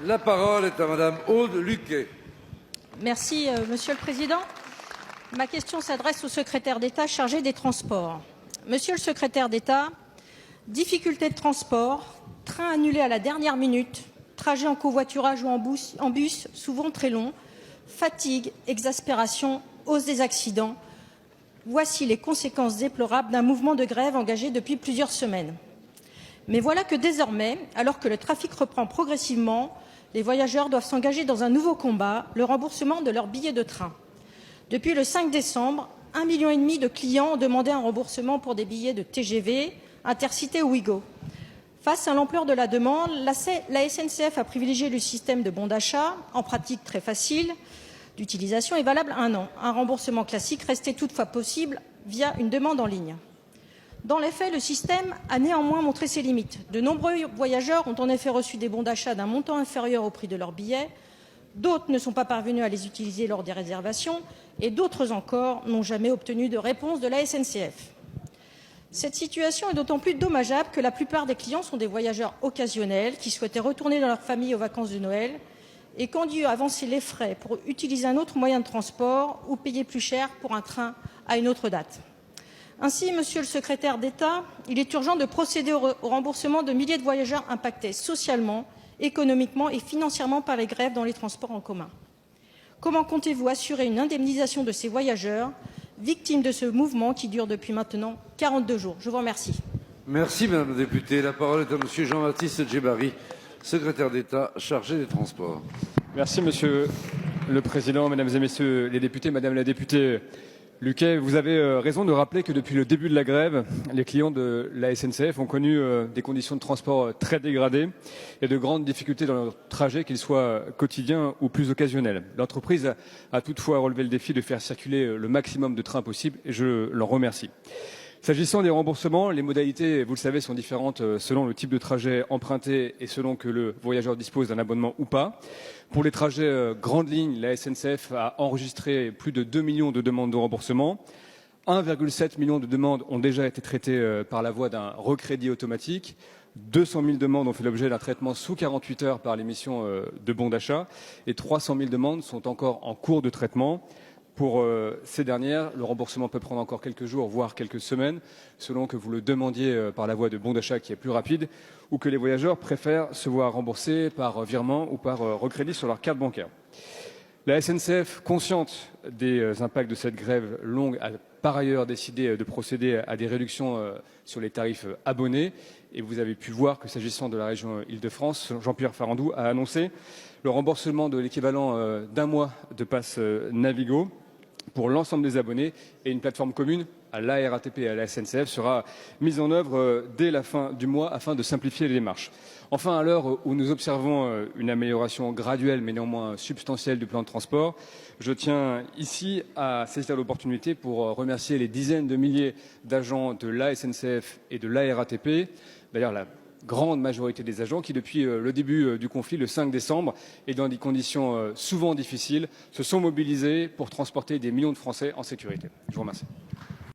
La parole est à Madame Aude Luquet. Merci, Monsieur le Président. Ma question s'adresse au secrétaire d'État chargé des Transports. Monsieur le secrétaire d'État, difficultés de transport, trains annulés à la dernière minute, trajets en covoiturage ou en bus souvent très longs, fatigue, exaspération, hausse des accidents. Voici les conséquences déplorables d'un mouvement de grève engagé depuis plusieurs semaines. Mais voilà que désormais, alors que le trafic reprend progressivement, les voyageurs doivent s'engager dans un nouveau combat, le remboursement de leurs billets de train. Depuis le 5 décembre, 1,5 million de clients ont demandé un remboursement pour des billets de TGV, Intercité ou Ouigo. Face à l'ampleur de la demande, la SNCF a privilégié le système de bon d'achat, en pratique très facile d'utilisation et valable 1 an. Un remboursement classique restait toutefois possible via une demande en ligne. Dans les faits, le système a néanmoins montré ses limites. De nombreux voyageurs ont en effet reçu des bons d'achat d'un montant inférieur au prix de leur billet. D'autres ne sont pas parvenus à les utiliser lors des réservations et d'autres encore n'ont jamais obtenu de réponse de la SNCF. Cette situation est d'autant plus dommageable que la plupart des clients sont des voyageurs occasionnels qui souhaitaient retourner dans leur famille aux vacances de Noël et qui ont dû avancer les frais pour utiliser un autre moyen de transport ou payer plus cher pour un train à une autre date. Ainsi, Monsieur le secrétaire d'État, il est urgent de procéder au remboursement de milliers de voyageurs impactés socialement, économiquement et financièrement par les grèves dans les transports en commun. Comment comptez-vous assurer une indemnisation de ces voyageurs victimes de ce mouvement qui dure depuis maintenant 42 jours? Je vous remercie. Merci Madame la députée. La parole est à Monsieur Jean-Baptiste Djebbari, secrétaire d'État chargé des Transports. Merci Monsieur le Président, Mesdames et Messieurs les députés, Madame la députée Luquet, vous avez raison de rappeler que depuis le début de la grève, les clients de la SNCF ont connu des conditions de transport très dégradées et de grandes difficultés dans leur trajet, qu'ils soient quotidiens ou plus occasionnels. L'entreprise a toutefois relevé le défi de faire circuler le maximum de trains possible et je l'en remercie. S'agissant des remboursements, les modalités, vous le savez, sont différentes selon le type de trajet emprunté et selon que le voyageur dispose d'un abonnement ou pas. Pour les trajets grandes lignes, la SNCF a enregistré plus de 2 millions de demandes de remboursement. 1,7 million de demandes ont déjà été traitées par la voie d'un recrédit automatique. 200 000 demandes ont fait l'objet d'un traitement sous 48 heures par l'émission de bons d'achat et 300 000 demandes sont encore en cours de traitement. Pour ces dernières, le remboursement peut prendre encore quelques jours, voire quelques semaines, selon que vous le demandiez par la voie de bon d'achat qui est plus rapide, ou que les voyageurs préfèrent se voir rembourser par virement ou par recrédit sur leur carte bancaire. La SNCF, consciente des impacts de cette grève longue, a par ailleurs décidé de procéder à des réductions sur les tarifs abonnés. Et vous avez pu voir que s'agissant de la région Île-de-France, Jean-Pierre Farandou a annoncé le remboursement de l'équivalent d'un mois de passe Navigo pour l'ensemble des abonnés et une plateforme commune à la RATP et à la SNCF sera mise en œuvre dès la fin du mois afin de simplifier les démarches. Enfin, à l'heure où nous observons une amélioration graduelle mais néanmoins substantielle du plan de transport, je tiens ici à saisir l'opportunité pour remercier les dizaines de milliers d'agents de la SNCF et de la RATP, d'ailleurs la grande majorité des agents qui, depuis le début du conflit, le 5 décembre, et dans des conditions souvent difficiles, se sont mobilisés pour transporter des millions de Français en sécurité. Je vous remercie.